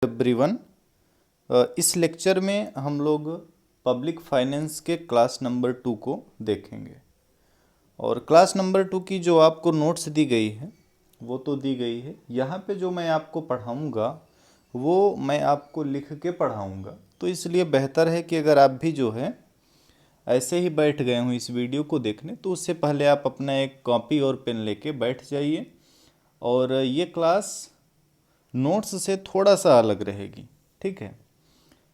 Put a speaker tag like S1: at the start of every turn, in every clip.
S1: Everyone, इस lecture में हम लोग पब्लिक फाइनेंस के क्लास नंबर 2 को देखेंगे। और क्लास नंबर 2 की जो आपको नोट्स दी गई है वो तो दी गई है। यहाँ पे जो मैं आपको पढ़ाऊँगा वो मैं आपको लिख के पढ़ाऊँगा, तो इसलिए बेहतर है कि अगर आप भी जो है ऐसे ही बैठ गए हों इस वीडियो को देखने, तो उससे पहले आप अपना एक कॉपी और पेन लेके बैठ जाइए। और ये क्लास नोट्स से थोड़ा सा अलग रहेगी, ठीक है।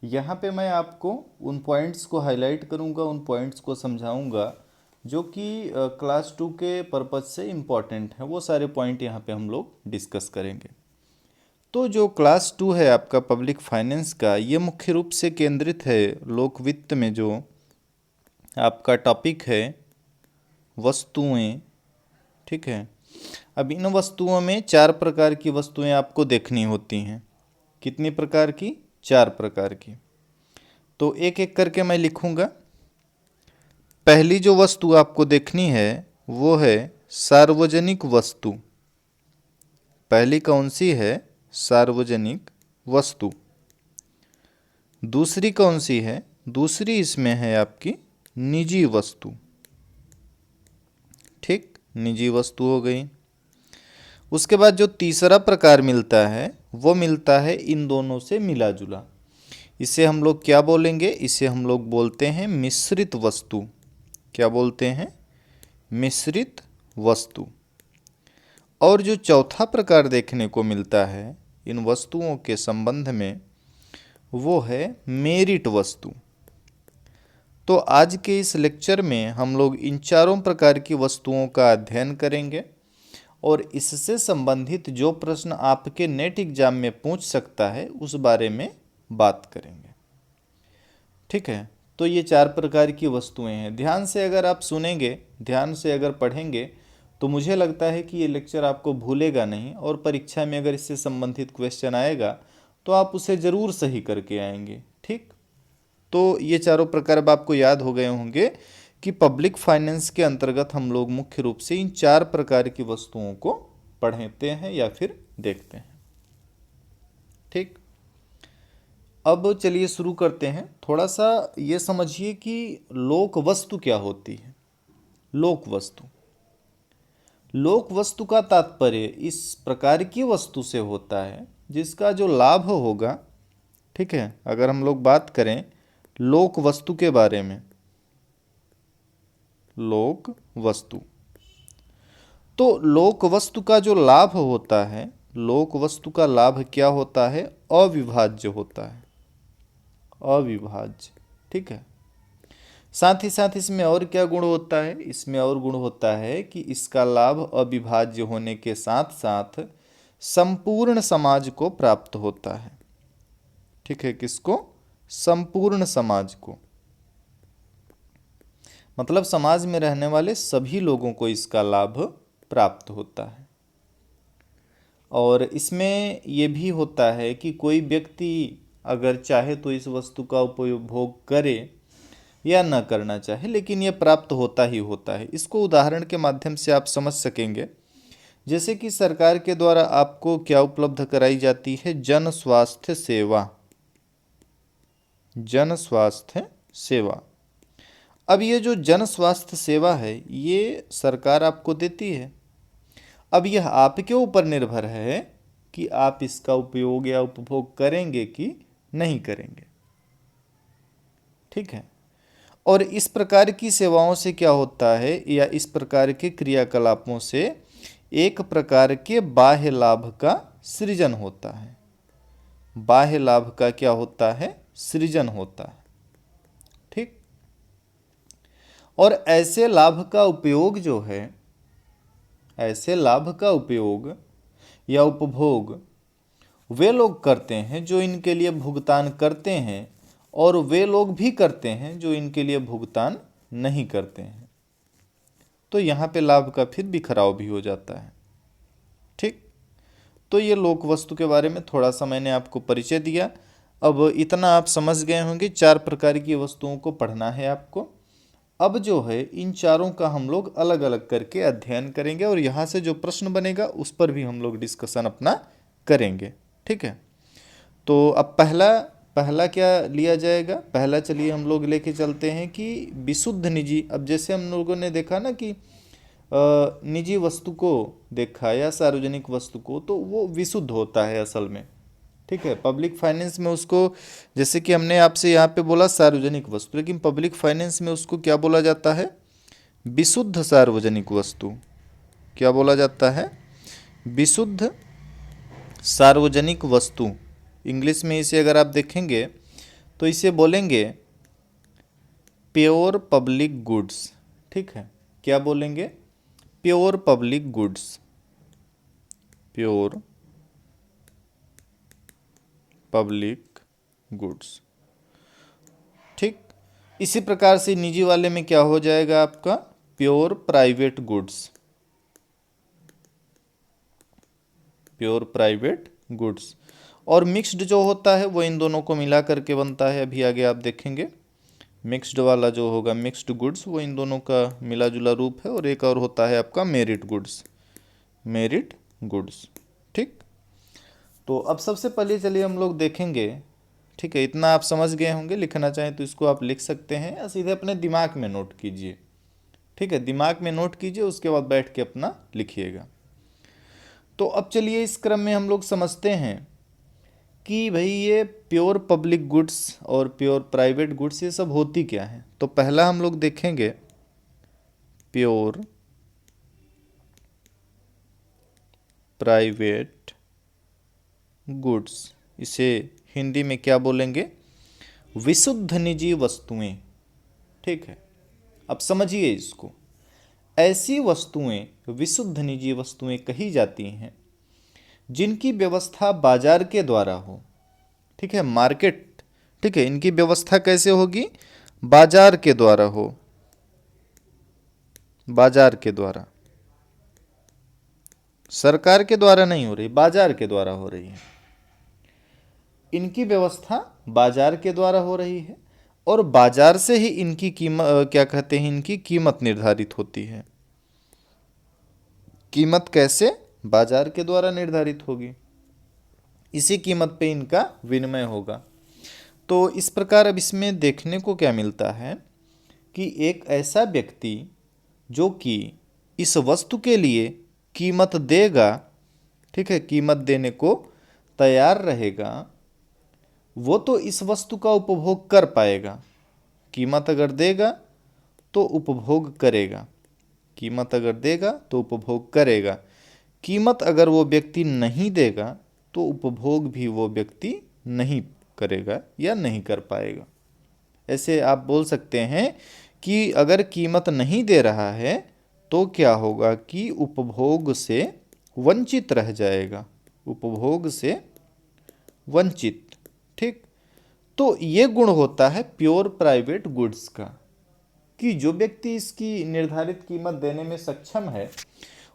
S1: यहाँ पे मैं आपको उन पॉइंट्स को हाईलाइट करूँगा, उन पॉइंट्स को समझाऊँगा जो कि क्लास 2 के पर्पज़ से इम्पॉर्टेंट है। वो सारे पॉइंट यहाँ पे हम लोग डिस्कस करेंगे। तो जो क्लास 2 है आपका पब्लिक फाइनेंस का, ये मुख्य रूप से केंद्रित है लोक वित्त में। जो आपका टॉपिक है वस्तुएं, ठीक है। अब इन वस्तुओं में 4 प्रकार की वस्तुएं आपको देखनी होती हैं। कितनी प्रकार की? 4 प्रकार की। तो एक एक करके मैं लिखूंगा। पहली जो वस्तु आपको देखनी है वो है सार्वजनिक वस्तु। पहली कौन सी है? सार्वजनिक वस्तु। दूसरी कौन सी है? दूसरी इसमें है आपकी निजी वस्तु। ठीक, निजी वस्तु हो गई। उसके बाद जो तीसरा प्रकार मिलता है वो मिलता है इन दोनों से मिला जुला। इसे हम लोग क्या बोलेंगे? इसे हम लोग बोलते हैं मिश्रित वस्तु। क्या बोलते हैं? मिश्रित वस्तु। और जो चौथा प्रकार देखने को मिलता है इन वस्तुओं के संबंध में वो है मेरिट वस्तु। तो आज के इस लेक्चर में हम लोग इन चारों प्रकार की वस्तुओं का अध्ययन करेंगे और इससे संबंधित जो प्रश्न आपके नेट एग्जाम में पूछ सकता है उस बारे में बात करेंगे, ठीक है। तो ये 4 प्रकार की वस्तुएं हैं। ध्यान से अगर आप सुनेंगे, ध्यान से अगर पढ़ेंगे, तो मुझे लगता है कि ये लेक्चर आपको भूलेगा नहीं, और परीक्षा में अगर इससे संबंधित क्वेश्चन आएगा तो आप उसे ज़रूर सही करके आएंगे, ठीक। तो ये चारों प्रकार अब आपको याद हो गए होंगे कि पब्लिक फाइनेंस के अंतर्गत हम लोग मुख्य रूप से इन 4 प्रकार की वस्तुओं को पढ़ते हैं या फिर देखते हैं, ठीक। अब चलिए शुरू करते हैं। थोड़ा सा ये समझिए कि लोक वस्तु क्या होती है। लोक वस्तु, लोक वस्तु का तात्पर्य इस प्रकार की वस्तु से होता है जिसका जो लाभ होगा, ठीक है। अगर हम लोग बात करें लोक वस्तु के बारे में, लोक वस्तु, तो लोक वस्तु का जो लाभ होता है, लोक वस्तु का लाभ क्या होता है? अविभाज्य होता है, अविभाज्य, ठीक है। साथ ही साथ इसमें और क्या गुण होता है? इसमें और गुण होता है कि इसका लाभ अविभाज्य होने के साथ साथ संपूर्ण समाज को प्राप्त होता है, ठीक है। किसको? संपूर्ण समाज को, मतलब समाज में रहने वाले सभी लोगों को इसका लाभ प्राप्त होता है। और इसमें ये भी होता है कि कोई व्यक्ति अगर चाहे तो इस वस्तु का उपभोग करे या न करना चाहे, लेकिन ये प्राप्त होता ही होता है। इसको उदाहरण के माध्यम से आप समझ सकेंगे। जैसे कि सरकार के द्वारा आपको क्या उपलब्ध कराई जाती है? जन स्वास्थ्य सेवा, जन स्वास्थ्य सेवा। अब ये जो जन स्वास्थ्य सेवा है ये सरकार आपको देती है। अब यह आपके ऊपर निर्भर है कि आप इसका उपयोग या उपभोग करेंगे कि नहीं करेंगे, ठीक है। और इस प्रकार की सेवाओं से क्या होता है, या इस प्रकार के क्रियाकलापों से एक प्रकार के बाह्य लाभ का सृजन होता है। बाह्य लाभ का क्या होता है? सृजन होता है, ठीक। और ऐसे लाभ का उपयोग जो है, ऐसे लाभ का उपयोग या उपभोग वे लोग करते हैं जो इनके लिए भुगतान करते हैं, और वे लोग भी करते हैं जो इनके लिए भुगतान नहीं करते हैं। तो यहाँ पे लाभ का फिर बिखराव भी हो जाता है, ठीक। तो ये लोक वस्तु के बारे में थोड़ा सा मैंने आपको परिचय दिया। अब इतना आप समझ गए होंगे, 4 प्रकार की वस्तुओं को पढ़ना है आपको। अब जो है इन चारों का हम लोग अलग अलग करके अध्ययन करेंगे, और यहाँ से जो प्रश्न बनेगा उस पर भी हम लोग डिस्कशन अपना करेंगे, ठीक है। तो अब पहला पहला क्या लिया जाएगा, पहला चलिए हम लोग लेके चलते हैं कि विशुद्ध निजी। अब जैसे हम लोगों ने देखा ना कि निजी वस्तु को देखा या सार्वजनिक वस्तु को, तो वो विशुद्ध होता है असल में। ठीक है, पब्लिक फाइनेंस में उसको, जैसे कि हमने आपसे यहाँ पे बोला सार्वजनिक वस्तु, लेकिन पब्लिक फाइनेंस में उसको क्या बोला जाता है, विशुद्ध सार्वजनिक वस्तु। क्या बोला जाता है, विशुद्ध सार्वजनिक वस्तु। इंग्लिश में इसे अगर आप देखेंगे तो इसे बोलेंगे प्योर पब्लिक गुड्स। ठीक है, क्या बोलेंगे, pure public goods, pure public goods. ठीक, इसी प्रकार से निजी वाले में क्या हो जाएगा आपका, pure private goods, pure private goods. और मिक्स्ड जो होता है वो इन दोनों को मिला करके बनता है, अभी आगे आप देखेंगे। मिक्स्ड वाला जो होगा, मिक्स्ड गुड्स, वो इन दोनों का मिला जुला रूप है। और एक और होता है आपका मेरिट गुड्स, मेरिट गुड्स। ठीक, तो अब सबसे पहले चलिए हम लोग देखेंगे। ठीक है, इतना आप समझ गए होंगे, लिखना चाहें तो इसको आप लिख सकते हैं या सीधे अपने दिमाग में नोट कीजिए। ठीक है, दिमाग में नोट कीजिए, उसके बाद बैठ के अपना लिखिएगा। तो अब चलिए इस क्रम में हम लोग समझते हैं कि भाई ये प्योर पब्लिक गुड्स और प्योर प्राइवेट गुड्स ये सब होती क्या है। तो पहला हम लोग देखेंगे प्योर प्राइवेट गुड्स। इसे हिंदी में क्या बोलेंगे, विशुद्ध निजी वस्तुएं। ठीक है, अब समझिए इसको। ऐसी वस्तुएं विशुद्ध निजी वस्तुएं कही जाती हैं जिनकी व्यवस्था बाजार के द्वारा हो। ठीक है, मार्केट। ठीक है, इनकी व्यवस्था कैसे होगी, बाजार के द्वारा हो, बाजार के द्वारा, सरकार के द्वारा नहीं हो रही, बाजार के द्वारा हो रही है। इनकी व्यवस्था बाजार के द्वारा हो रही है और बाजार से ही इनकी कीमत, क्या कहते हैं, इनकी कीमत निर्धारित होती है। कीमत कैसे, बाजार के द्वारा निर्धारित होगी, इसी कीमत पे इनका विनिमय होगा। तो इस प्रकार अब इसमें देखने को क्या मिलता है कि एक ऐसा व्यक्ति जो कि इस वस्तु के लिए कीमत देगा, ठीक है, कीमत देने को तैयार रहेगा, वो तो इस वस्तु का उपभोग कर पाएगा। कीमत अगर देगा तो उपभोग करेगा, कीमत अगर देगा तो उपभोग करेगा। कीमत अगर वो व्यक्ति नहीं देगा तो उपभोग भी वो व्यक्ति नहीं करेगा या नहीं कर पाएगा। ऐसे आप बोल सकते हैं कि अगर कीमत नहीं दे रहा है तो क्या होगा कि उपभोग से वंचित रह जाएगा, उपभोग से वंचित। ठीक, तो ये गुण होता है प्योर प्राइवेट गुड्स का, कि जो व्यक्ति इसकी निर्धारित कीमत देने में सक्षम है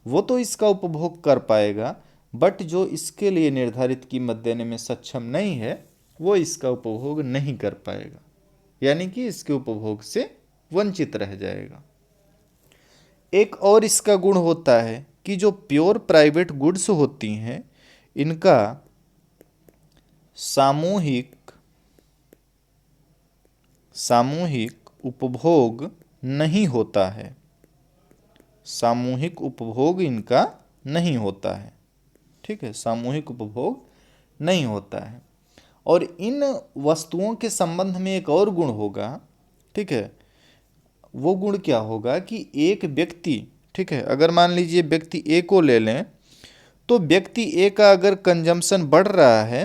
S1: वो तो इसका उपभोग कर पाएगा, बट जो इसके लिए निर्धारित कीमत देने में सक्षम नहीं है वो इसका उपभोग नहीं कर पाएगा, यानी कि इसके उपभोग से वंचित रह जाएगा। एक और इसका गुण होता है कि जो प्योर प्राइवेट गुड्स होती हैं इनका सामूहिक उपभोग नहीं होता है, सामूहिक उपभोग इनका नहीं होता है। ठीक है, सामूहिक उपभोग नहीं होता है। और इन वस्तुओं के संबंध में एक और गुण होगा। ठीक है, वो गुण क्या होगा कि एक व्यक्ति, ठीक है, अगर मान लीजिए व्यक्ति ए को ले लें तो व्यक्ति ए का अगर कंजम्पशन बढ़ रहा है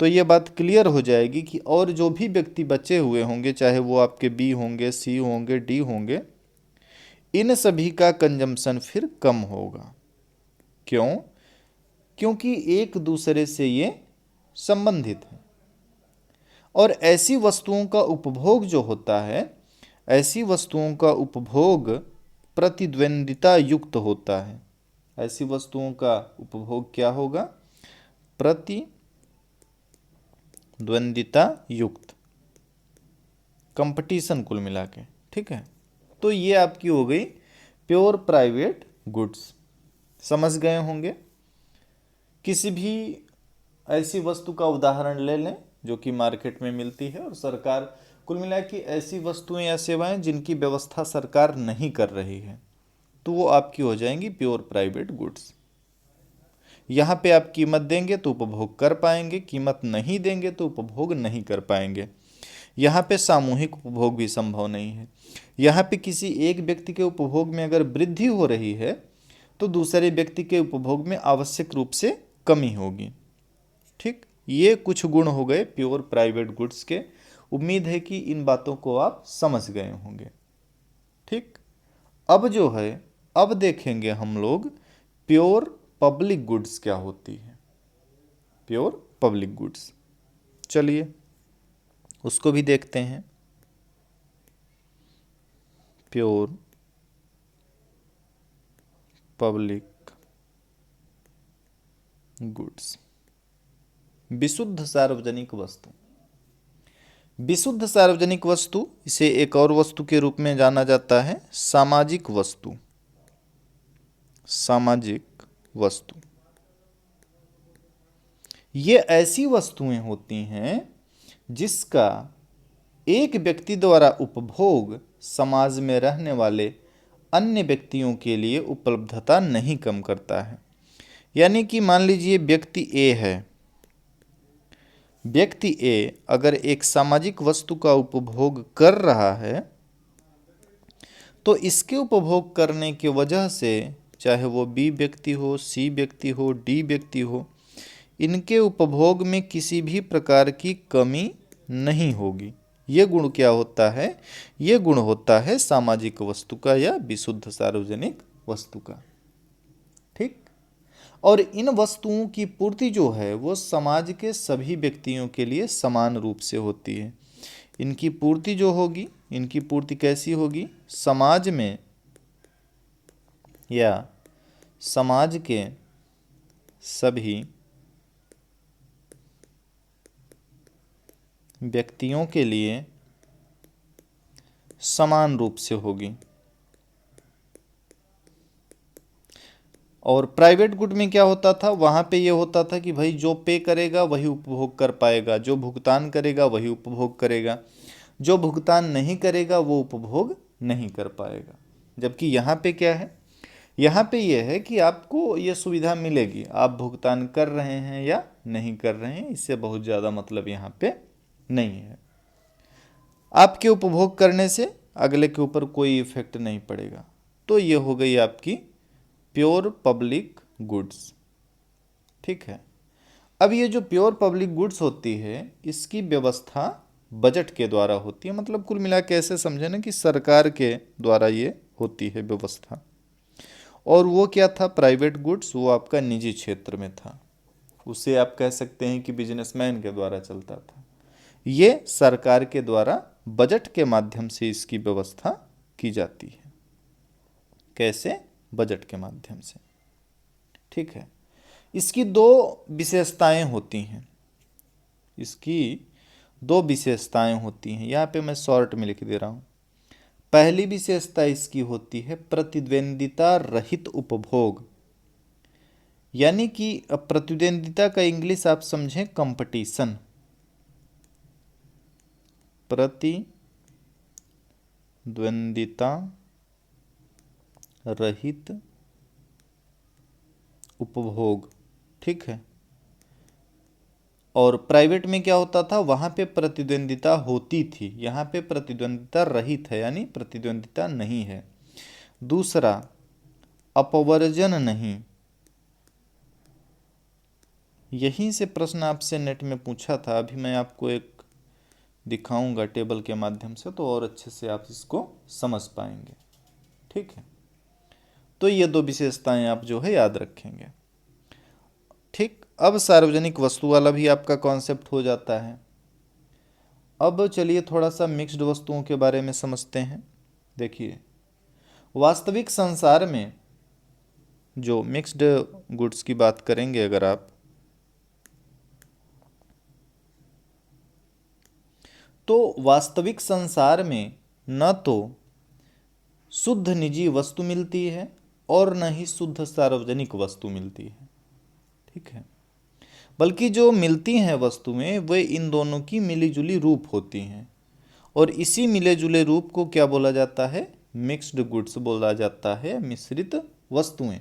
S1: तो ये बात क्लियर हो जाएगी कि और जो भी व्यक्ति बचे हुए होंगे, चाहे वो आपके बी होंगे, सी होंगे, डी होंगे, इन सभी का कंजम्पशन फिर कम होगा। क्यों? क्योंकि एक दूसरे से ये संबंधित है। और ऐसी वस्तुओं का उपभोग जो होता है, ऐसी वस्तुओं का उपभोग प्रतिद्वंदिता युक्त होता है। ऐसी वस्तुओं का उपभोग क्या होगा, प्रतिद्वंदिता युक्त, कंपटीशन कुल मिला के। ठीक है, तो ये आपकी हो गई प्योर प्राइवेट गुड्स। समझ गए होंगे। किसी भी ऐसी वस्तु का उदाहरण ले लें जो कि मार्केट में मिलती है और सरकार, कुल मिला के ऐसी वस्तुएं या सेवाएं जिनकी व्यवस्था सरकार नहीं कर रही है, तो वो आपकी हो जाएंगी प्योर प्राइवेट गुड्स। यहाँ पे आप कीमत देंगे तो उपभोग कर पाएंगे, कीमत नहीं देंगे तो उपभोग नहीं कर पाएंगे। यहाँ पे सामूहिक उपभोग भी संभव नहीं है। यहाँ पे किसी एक व्यक्ति के उपभोग में अगर वृद्धि हो रही है तो दूसरे व्यक्ति के उपभोग में आवश्यक रूप से कमी होगी। ठीक, ये कुछ गुण हो गए प्योर प्राइवेट गुड्स के। उम्मीद है कि इन बातों को आप समझ गए होंगे। ठीक, अब जो है, अब देखेंगे हम लोग प्योर पब्लिक गुड्स क्या होती है। प्योर पब्लिक गुड्स, चलिए उसको भी देखते हैं। प्योर पब्लिक गुड्स, विशुद्ध सार्वजनिक वस्तु। विशुद्ध सार्वजनिक वस्तु, इसे एक और वस्तु के रूप में जाना जाता है सामाजिक वस्तु। सामाजिक वस्तु ये ऐसी वस्तुएं होती हैं जिसका एक व्यक्ति द्वारा उपभोग समाज में रहने वाले अन्य व्यक्तियों के लिए उपलब्धता नहीं कम करता है। यानी कि मान लीजिए व्यक्ति ए है, व्यक्ति ए अगर एक सामाजिक वस्तु का उपभोग कर रहा है तो इसके उपभोग करने की वजह से, चाहे वो बी व्यक्ति हो, सी व्यक्ति हो, डी व्यक्ति हो, इनके उपभोग में किसी भी प्रकार की कमी नहीं होगी। ये गुण क्या होता है? ये गुण होता है सामाजिक वस्तु का या विशुद्ध सार्वजनिक वस्तु का। ठीक, और इन वस्तुओं की पूर्ति जो है वो समाज के सभी व्यक्तियों के लिए समान रूप से होती है। इनकी पूर्ति जो होगी, इनकी पूर्ति कैसी होगी? समाज में या समाज के सभी व्यक्तियों के लिए समान रूप से होगी। और प्राइवेट गुड में क्या होता था? वहाँ पे ये होता था कि भाई जो पे करेगा वही उपभोग कर पाएगा, जो भुगतान करेगा वही उपभोग करेगा, जो भुगतान नहीं करेगा वो उपभोग नहीं कर पाएगा। जबकि यहाँ पे क्या है? यहाँ पे ये है कि आपको ये सुविधा मिलेगी, आप भुगतान कर रहे हैं या नहीं कर रहे हैं, इससे बहुत ज़्यादा मतलब यहाँ पे नहीं है। आपके उपभोग करने से अगले के ऊपर कोई इफेक्ट नहीं पड़ेगा। तो ये हो गई आपकी प्योर पब्लिक गुड्स। ठीक है, अब ये जो प्योर पब्लिक गुड्स होती है इसकी व्यवस्था बजट के द्वारा होती है। मतलब कुल मिला के ऐसे समझे ना कि सरकार के द्वारा ये होती है व्यवस्था। और वो क्या था? प्राइवेट गुड्स, वो आपका निजी क्षेत्र में था, उसे आप कह सकते हैं कि बिजनेसमैन के द्वारा चलता था। ये सरकार के द्वारा बजट के माध्यम से इसकी व्यवस्था की जाती है। कैसे? बजट के माध्यम से। ठीक है, इसकी दो विशेषताएं होती हैं, इसकी दो विशेषताएं होती हैं। यहाँ पे मैं शॉर्ट में लिख दे रहा हूँ। पहली विशेषता इसकी होती है प्रतिद्वंदिता रहित उपभोग। यानी कि प्रतिद्वंदिता का इंग्लिश आप समझें कंपटीशन। प्रतिद्वंदिता रहित उपभोग। ठीक है, और प्राइवेट में क्या होता था? वहां पे प्रतिद्वंदिता होती थी, यहाँ पे प्रतिद्वंदिता रहित है, यानी प्रतिद्वंदिता नहीं है। दूसरा, अपवर्जन नहीं। यहीं से प्रश्न आपसे नेट में पूछा था, अभी मैं आपको एक दिखाऊंगा टेबल के माध्यम से, तो और अच्छे से आप इसको समझ पाएंगे। ठीक है, तो ये दो विशेषताएं आप जो है याद रखेंगे। ठीक, अब सार्वजनिक वस्तु वाला भी आपका कॉन्सेप्ट हो जाता है। अब चलिए थोड़ा सा मिक्स्ड वस्तुओं के बारे में समझते हैं। देखिए, वास्तविक संसार में जो मिक्स्ड गुड्स की बात करेंगे अगर आप, तो वास्तविक संसार में न तो शुद्ध निजी वस्तु मिलती है और न ही शुद्ध सार्वजनिक वस्तु मिलती है। ठीक है, बल्कि जो मिलती हैं वस्तुएं वे इन दोनों की मिली जुली रूप होती हैं, और इसी मिले जुले रूप को क्या बोला जाता है? मिक्स्ड गुड्स बोला जाता है, मिश्रित वस्तुएं।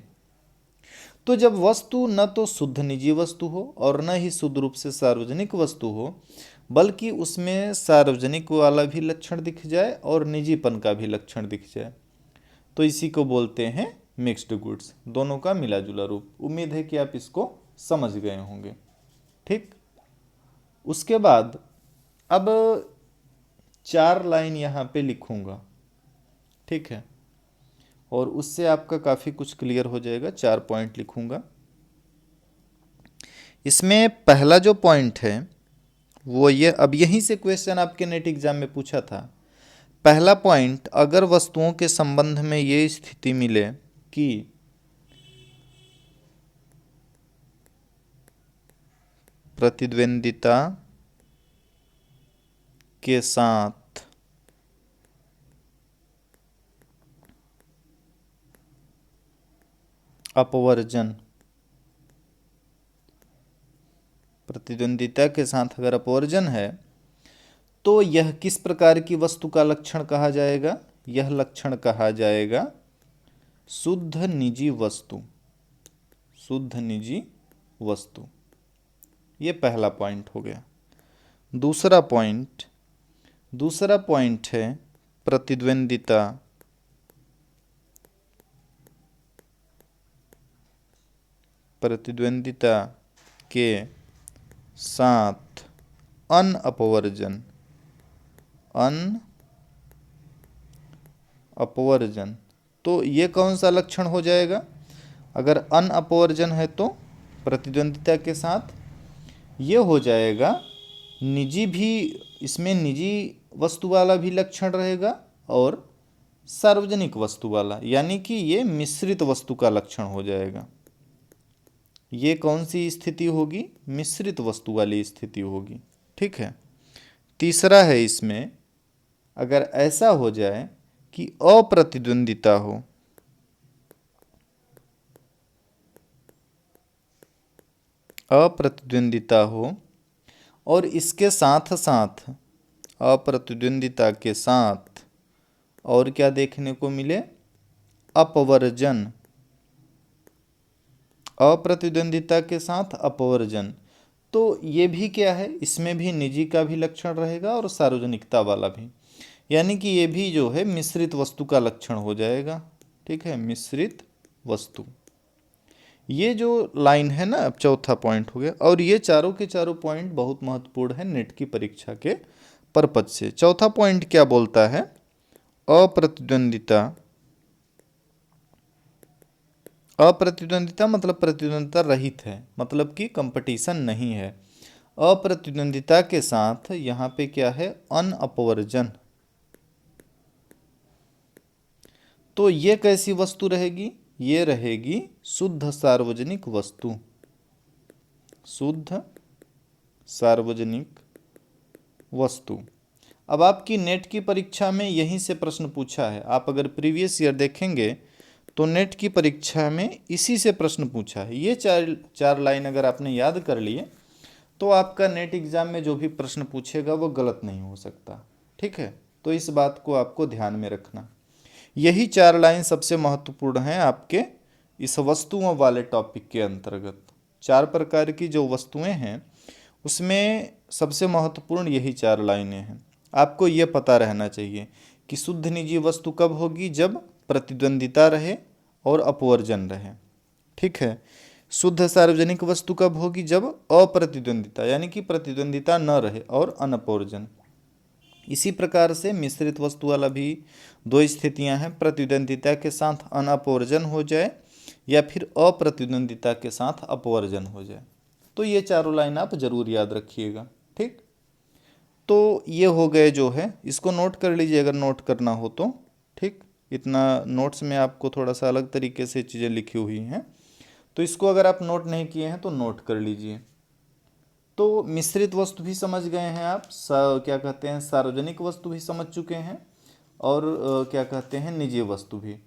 S1: तो जब वस्तु न तो शुद्ध निजी वस्तु हो और न ही शुद्ध रूप से सार्वजनिक वस्तु हो, बल्कि उसमें सार्वजनिक वाला भी लक्षण दिख जाए और निजीपन का भी लक्षण दिख जाए, तो इसी को बोलते हैं मिक्स्ड गुड्स, दोनों का मिला जुला रूप। उम्मीद है कि आप इसको समझ गए होंगे। ठीक, उसके बाद अब 4 लाइन यहाँ पे लिखूंगा, ठीक है, और उससे आपका काफ़ी कुछ क्लियर हो जाएगा। 4 पॉइंट लिखूंगा। इसमें पहला जो पॉइंट है वो ये, अब यहीं से क्वेश्चन आपके नेट एग्जाम में पूछा था। पहला पॉइंट, अगर वस्तुओं के संबंध में ये स्थिति मिले कि प्रतिद्वंदिता के साथ अपवर्जन, प्रतिद्वंदिता के साथ अगर अपवर्जन है तो यह किस प्रकार की वस्तु का लक्षण कहा जाएगा? यह लक्षण कहा जाएगा शुद्ध निजी वस्तु, शुद्ध निजी वस्तु। ये पहला पॉइंट हो गया। दूसरा पॉइंट है प्रतिद्वंदिता के साथ अनअपवर्जन, तो ये कौन सा लक्षण हो जाएगा? अगर अनअपवर्जन है तो प्रतिद्वंदिता के साथ ये हो जाएगा निजी भी, इसमें निजी वस्तु वाला भी लक्षण रहेगा और सार्वजनिक वस्तु वाला, यानी कि ये मिश्रित वस्तु का लक्षण हो जाएगा। ये कौन सी स्थिति होगी? मिश्रित वस्तु वाली स्थिति होगी। ठीक है। तीसरा है इसमें, अगर ऐसा हो जाए कि अप्रतिद्वंदिता हो, और इसके साथ साथ, अप्रतिद्वंदिता के साथ और क्या देखने को मिले? अपवर्जन, अप्रतिद्वंदिता के साथ अपवर्जन, तो ये भी क्या है? इसमें भी निजी का भी लक्षण रहेगा और सार्वजनिकता वाला भी, यानी कि ये भी जो है मिश्रित वस्तु का लक्षण हो जाएगा। ठीक है, मिश्रित वस्तु। ये जो लाइन है ना, अब चौथा पॉइंट हो गया। और ये चारों के चारों पॉइंट बहुत महत्वपूर्ण है नेट की परीक्षा के पर्पज से। चौथा पॉइंट क्या बोलता है? अप्रतिद्वंदिता मतलब प्रतिद्वंदिता रहित है, मतलब कि कंपटीशन नहीं है। अप्रतिद्वंदिता के साथ यहाँ पे क्या है? अनअपवर्जन। तो ये कैसी वस्तु रहेगी? ये रहेगी शुद्ध सार्वजनिक वस्तु, शुद्ध सार्वजनिक वस्तु। अब आपकी नेट की परीक्षा में यहीं से प्रश्न पूछा है। आप अगर प्रीवियस ईयर देखेंगे तो नेट की परीक्षा में इसी से प्रश्न पूछा है। ये चार लाइन अगर आपने याद कर लिए तो आपका नेट एग्जाम में जो भी प्रश्न पूछेगा वो गलत नहीं हो सकता। ठीक है, तो इस बात को आपको ध्यान में रखना। यही 4 लाइन सबसे महत्वपूर्ण हैं आपके इस वस्तुओं वाले टॉपिक के अंतर्गत। 4 प्रकार की जो वस्तुएं हैं उसमें सबसे महत्वपूर्ण यही 4 लाइनें हैं। आपको ये पता रहना चाहिए कि शुद्ध निजी वस्तु कब होगी? जब प्रतिद्वंदिता रहे और अपवर्जन रहे। ठीक है। शुद्ध सार्वजनिक वस्तु कब होगी? जब अप्रतिद्वंदिता, यानी कि प्रतिद्वंदिता न रहे और अनपवर्जन। इसी प्रकार से मिश्रित वस्तु वाला भी 2 स्थितियां हैं, प्रतिद्वंदिता के साथ अनअपवर्जन हो जाए या फिर अप्रतिद्वंदिता के साथ अपवर्जन हो जाए। तो ये चारों लाइन आप जरूर याद रखिएगा। ठीक, तो ये हो गए जो है, इसको नोट कर लीजिए अगर नोट करना हो तो। ठीक, इतना नोट्स में आपको थोड़ा सा अलग तरीके से चीज़ें लिखी हुई हैं, तो इसको अगर आप नोट नहीं किए हैं तो नोट कर लीजिए। तो मिश्रित वस्तु भी समझ गए हैं आप, क्या कहते हैं, सार्वजनिक वस्तु भी समझ चुके हैं, और क्या कहते हैं, निजी वस्तु भी।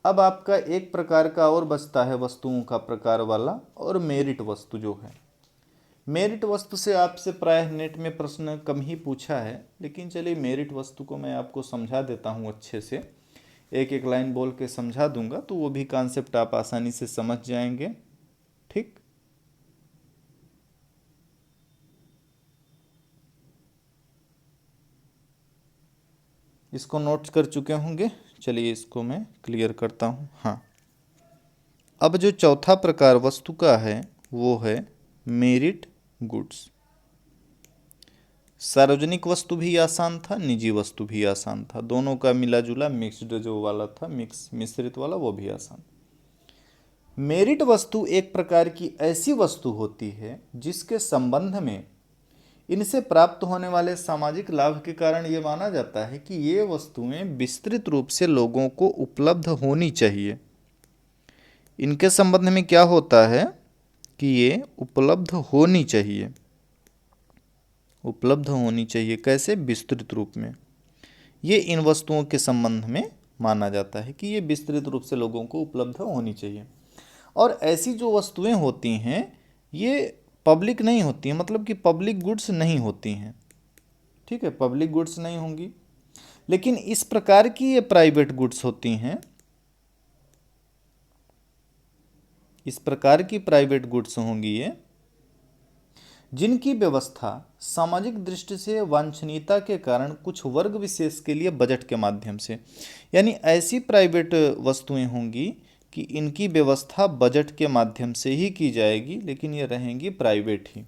S1: अब आपका एक प्रकार का और बचता है वस्तुओं का प्रकार वाला, और मेरिट वस्तु जो है। मेरिट वस्तु से आपसे प्रायः नेट में प्रश्न कम ही पूछा है, लेकिन चलिए मेरिट वस्तु को मैं आपको समझा देता हूँ अच्छे से। एक एक लाइन बोल के समझा दूंगा तो वो भी कॉन्सेप्ट आप आसानी से समझ जाएंगे। ठीक, इसको नोट कर चुके होंगे। चलिए इसको मैं क्लियर करता हूँ। हाँ, अब जो चौथा प्रकार वस्तु का है वो है मेरिट गुड्स। सार्वजनिक वस्तु भी आसान था, निजी वस्तु भी आसान था, दोनों का मिला जुला मिक्स्ड जो वाला था, मिश्रित वाला, वो भी आसान। मेरिट वस्तु एक प्रकार की ऐसी वस्तु होती है जिसके संबंध में इनसे प्राप्त होने वाले सामाजिक लाभ के कारण ये माना जाता है कि ये वस्तुएं विस्तृत रूप से लोगों को उपलब्ध होनी चाहिए। इनके संबंध में क्या होता है कि ये उपलब्ध होनी चाहिए। उपलब्ध होनी चाहिए कैसे? विस्तृत रूप में। ये इन वस्तुओं के संबंध में माना जाता है कि ये विस्तृत रूप से लोगों को उपलब्ध होनी चाहिए। और ऐसी जो वस्तुएं होती हैं ये पब्लिक नहीं होती हैं, मतलब कि पब्लिक गुड्स नहीं होती हैं। ठीक है, पब्लिक गुड्स नहीं होंगी, लेकिन इस प्रकार की ये प्राइवेट गुड्स होती हैं। इस प्रकार की प्राइवेट गुड्स होंगी ये जिनकी व्यवस्था सामाजिक दृष्टि से वांछनीयता के कारण कुछ वर्ग विशेष के लिए बजट के माध्यम से, यानी ऐसी प्राइवेट वस्तुएं होंगी कि इनकी व्यवस्था बजट के माध्यम से ही की जाएगी, लेकिन ये रहेंगी प्राइवेट ही।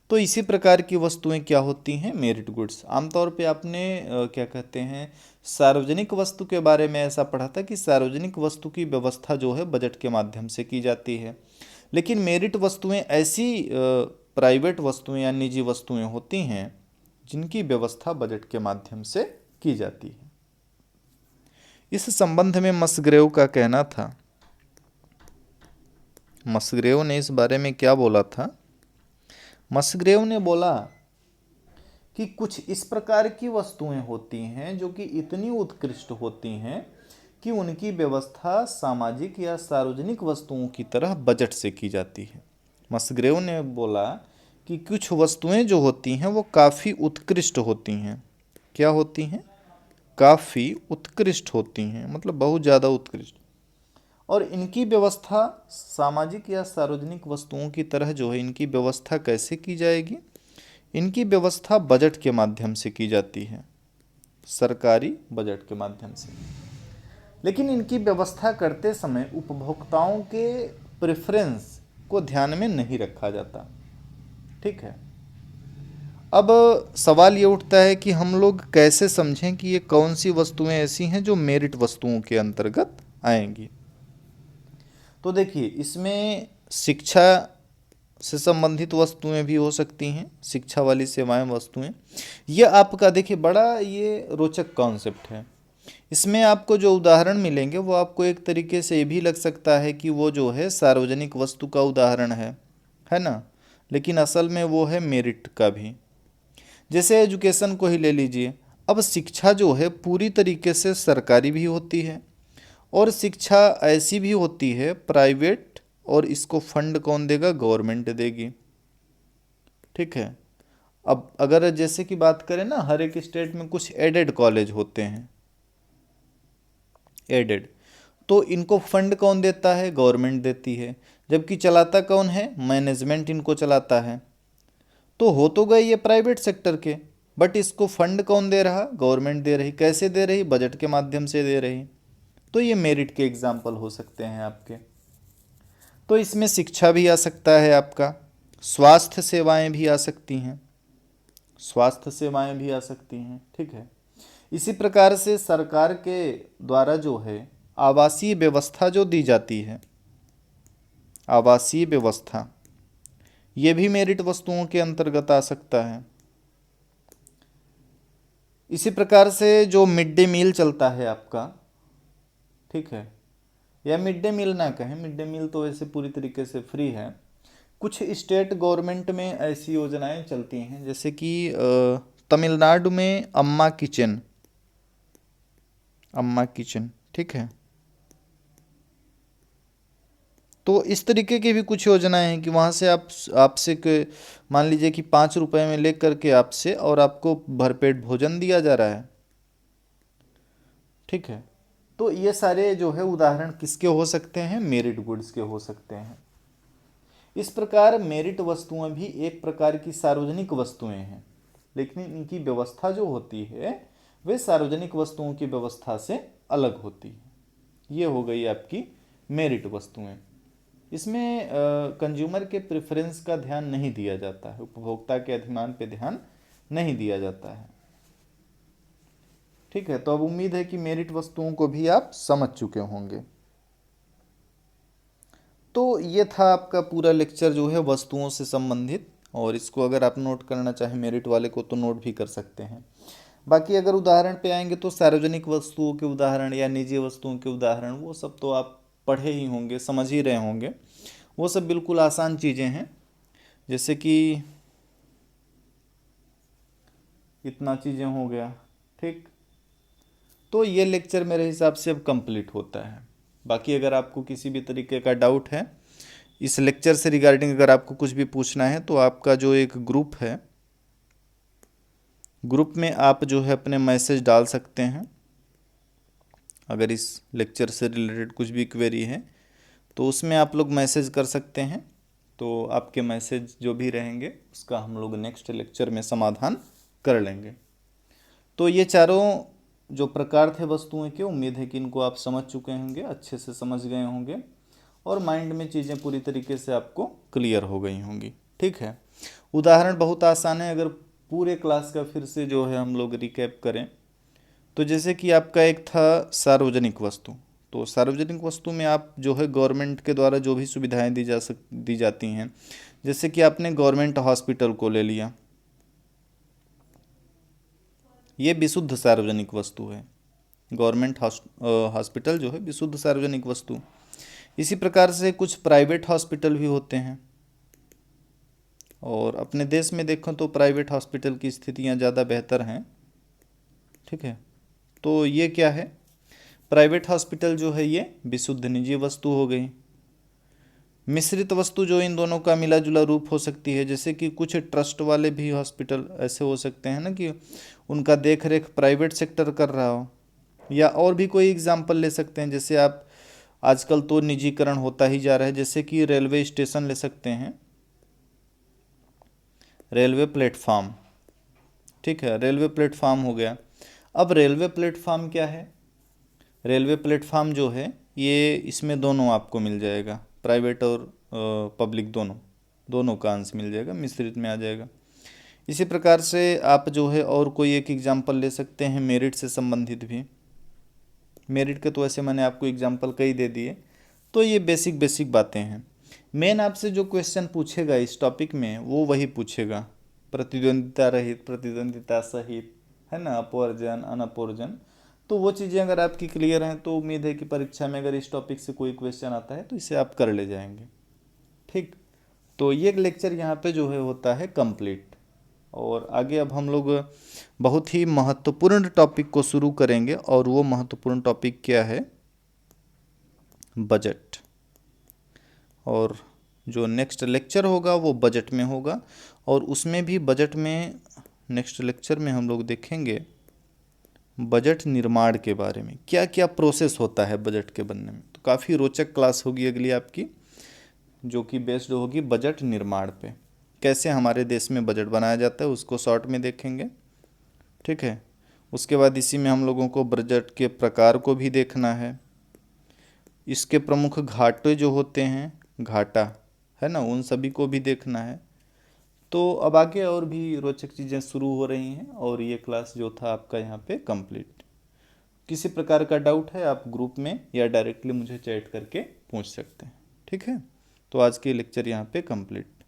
S1: तो इसी प्रकार की वस्तुएं क्या होती हैं? Merit goods. आमतौर पे आपने क्या कहते हैं, सार्वजनिक वस्तु के बारे में ऐसा पढ़ा था कि सार्वजनिक वस्तु की व्यवस्था जो है बजट के माध्यम से की जाती है, लेकिन मेरिट वस्तुएं ऐसी प्राइवेट वस्तुएं या निजी वस्तुएं होती हैं जिनकी व्यवस्था बजट के माध्यम से की जाती है। इस संबंध में मसग्रेव का कहना था, मसग्रेव ने इस बारे में क्या बोला था? मसग्रेव ने बोला कि कुछ इस प्रकार की वस्तुएं होती हैं जो कि इतनी उत्कृष्ट होती हैं कि उनकी व्यवस्था सामाजिक या सार्वजनिक वस्तुओं की तरह बजट से की जाती है। मसग्रेव ने बोला कि कुछ वस्तुएं जो होती हैं वो काफ़ी उत्कृष्ट होती हैं। क्या होती हैं? काफ़ी उत्कृष्ट होती हैं, मतलब बहुत ज़्यादा उत्कृष्ट, और इनकी व्यवस्था सामाजिक या सार्वजनिक वस्तुओं की तरह जो है इनकी व्यवस्था कैसे की जाएगी? इनकी व्यवस्था बजट के माध्यम से की जाती है, सरकारी बजट के माध्यम से। लेकिन इनकी व्यवस्था करते समय उपभोक्ताओं के प्रेफरेंस को ध्यान में नहीं रखा जाता। ठीक है, अब सवाल ये उठता है कि हम लोग कैसे समझें कि ये कौन सी वस्तुएं ऐसी हैं जो मेरिट वस्तुओं के अंतर्गत आएंगी। तो देखिए, इसमें शिक्षा से संबंधित वस्तुएं भी हो सकती हैं, शिक्षा वाली सेवाएं वस्तुएं। ये आपका देखिए बड़ा ये रोचक कॉन्सेप्ट है। इसमें आपको जो उदाहरण मिलेंगे वो आपको एक तरीके से ये भी लग सकता है कि वो जो है सार्वजनिक वस्तु का उदाहरण है ना, लेकिन असल में वो है मेरिट का भी। जैसे एजुकेशन को ही ले लीजिए। अब शिक्षा जो है पूरी तरीके से सरकारी भी होती है और शिक्षा ऐसी भी होती है प्राइवेट, और इसको फंड कौन देगा? गवर्नमेंट देगी। ठीक है, अब अगर जैसे कि बात करें ना, हर एक स्टेट में कुछ एडेड कॉलेज होते हैं, एडेड, तो इनको फंड कौन देता है? गवर्नमेंट देती है। जबकि चलाता कौन है? मैनेजमेंट इनको चलाता है। तो हो तो गए ये प्राइवेट सेक्टर के, बट इसको फंड कौन दे रहा? गवर्नमेंट दे रही। कैसे दे रही? बजट के माध्यम से दे रही। तो ये मेरिट के एग्जाम्पल हो सकते हैं आपके। तो इसमें शिक्षा भी आ सकता है आपका, स्वास्थ्य सेवाएं भी आ सकती हैं, स्वास्थ्य सेवाएं भी आ सकती हैं। ठीक है, इसी प्रकार से सरकार के द्वारा जो है आवासीय व्यवस्था जो दी जाती है, आवासीय व्यवस्था, ये भी मेरिट वस्तुओं के अंतर्गत आ सकता है। इसी प्रकार से जो मिड डे मील चलता है आपका, ठीक है, या मिड डे मील ना कहें, मिड डे मील तो वैसे पूरी तरीके से फ्री है। कुछ स्टेट गवर्नमेंट में ऐसी योजनाएं चलती हैं, जैसे कि तमिलनाडु में अम्मा किचन, अम्मा किचन, ठीक है, तो इस तरीके की भी कुछ योजनाएं हैं कि वहाँ से आपसे मान लीजिए कि 5 रुपए में ले करके आपसे और आपको भरपेट भोजन दिया जा रहा है। ठीक है, तो ये सारे जो है उदाहरण किसके हो सकते हैं, मेरिट गुड्स के हो सकते हैं। इस प्रकार मेरिट वस्तुएं भी एक प्रकार की सार्वजनिक वस्तुएं हैं, लेकिन इनकी व्यवस्था जो होती है वे सार्वजनिक वस्तुओं की व्यवस्था से अलग होती है। ये हो गई आपकी मेरिट वस्तुएं। इसमें कंज्यूमर के प्रेफरेंस का ध्यान नहीं दिया जाता है, उपभोक्ता के अधिमान पे ध्यान नहीं दिया जाता है। ठीक है, तो अब उम्मीद है कि मेरिट वस्तुओं को भी आप समझ चुके होंगे। तो ये था आपका पूरा लेक्चर जो है वस्तुओं से संबंधित, और इसको अगर आप नोट करना चाहें मेरिट वाले को तो नोट भी कर सकते हैं। बाकी अगर उदाहरण पे आएंगे तो सार्वजनिक वस्तुओं के उदाहरण या निजी वस्तुओं के उदाहरण वो सब तो आप पढ़े ही होंगे, समझ ही रहे होंगे। वो सब बिल्कुल आसान चीज़ें हैं, जैसे कि इतना चीज़ें हो गया। ठीक, तो ये लेक्चर मेरे हिसाब से अब कंप्लीट होता है। बाकी अगर आपको किसी भी तरीके का डाउट है इस लेक्चर से रिगार्डिंग, अगर आपको कुछ भी पूछना है तो आपका जो एक ग्रुप है, ग्रुप में आप जो है अपने मैसेज डाल सकते हैं। अगर इस लेक्चर से रिलेटेड कुछ भी क्वेरी है तो उसमें आप लोग मैसेज कर सकते हैं। तो आपके मैसेज जो भी रहेंगे उसका हम लोग नेक्स्ट लेक्चर में समाधान कर लेंगे। तो ये चारों जो प्रकार थे वस्तुओं के, उम्मीद है कि इनको आप समझ चुके होंगे, अच्छे से समझ गए होंगे और माइंड में चीज़ें पूरी तरीके से आपको क्लियर हो गई होंगी। ठीक है, उदाहरण बहुत आसान है। अगर पूरे क्लास का फिर से जो है हम लोग रिकैप करें तो जैसे कि आपका एक था सार्वजनिक वस्तु, तो सार्वजनिक वस्तु में आप जो है गवर्नमेंट के द्वारा जो भी सुविधाएं दी जाती हैं, जैसे कि आपने गवर्नमेंट हॉस्पिटल को ले लिया, ये विशुद्ध सार्वजनिक वस्तु है। गवर्नमेंट हॉस्पिटल जो है विशुद्ध सार्वजनिक वस्तु। इसी प्रकार से कुछ प्राइवेट हॉस्पिटल भी होते हैं, और अपने देश में देखो तो प्राइवेट हॉस्पिटल की स्थितियां ज़्यादा बेहतर हैं। ठीक है, तो ये क्या है, प्राइवेट हॉस्पिटल जो है ये विशुद्ध निजी वस्तु हो गई। मिश्रित वस्तु जो इन दोनों का मिला जुला रूप हो सकती है, जैसे कि कुछ ट्रस्ट वाले भी हॉस्पिटल ऐसे हो सकते हैं ना कि उनका देख रेख प्राइवेट सेक्टर कर रहा हो, या और भी कोई एग्जाम्पल ले सकते हैं। जैसे आप आजकल तो निजीकरण होता ही जा रहा है, जैसे कि रेलवे स्टेशन ले सकते हैं, रेलवे प्लेटफार्म। ठीक है, रेलवे प्लेटफार्म हो गया। अब रेलवे प्लेटफार्म क्या है, रेलवे प्लेटफार्म जो है ये इसमें दोनों आपको मिल जाएगा, प्राइवेट और पब्लिक दोनों का अंश मिल जाएगा, मिश्रित में आ जाएगा। इसी प्रकार से आप जो है और कोई एक एग्जाम्पल ले सकते हैं मेरिट से संबंधित भी। मेरिट के तो ऐसे मैंने आपको एग्जाम्पल कई दे दिए। तो ये बेसिक बेसिक बातें हैं। मेन आपसे जो क्वेश्चन पूछेगा इस टॉपिक में वो वही पूछेगा, प्रतिद्वंदिता रहित, प्रतिद्वंदिता सहित, है ना, अपवर्जन, अनअपवर्जन। तो वो चीज़ें अगर आपकी क्लियर हैं तो उम्मीद है कि परीक्षा में अगर इस टॉपिक से कोई क्वेश्चन आता है तो इसे आप कर ले जाएंगे। ठीक, तो ये लेक्चर यहाँ पे जो है होता है कंप्लीट, और आगे अब हम लोग बहुत ही महत्वपूर्ण टॉपिक को शुरू करेंगे, और वो महत्वपूर्ण टॉपिक क्या है, बजट। और जो नेक्स्ट लेक्चर होगा वो बजट में होगा, और उसमें भी बजट में नेक्स्ट लेक्चर में हम लोग देखेंगे बजट निर्माण के बारे में, क्या क्या प्रोसेस होता है बजट के बनने में। तो काफ़ी रोचक क्लास होगी अगली आपकी, जो कि बेस्ड होगी बजट निर्माण पे, कैसे हमारे देश में बजट बनाया जाता है उसको शॉर्ट में देखेंगे। ठीक है, उसके बाद इसी में हम लोगों को बजट के प्रकार को भी देखना है, इसके प्रमुख घाटे जो होते हैं, घाटा है ना, उन सभी को भी देखना है। तो अब आगे और भी रोचक चीज़ें शुरू हो रही हैं, और ये क्लास जो था आपका यहाँ पे कंप्लीट। किसी प्रकार का डाउट है आप ग्रुप में या डायरेक्टली मुझे चैट करके पूछ सकते हैं। ठीक है, तो आज के लेक्चर यहाँ पे कंप्लीट।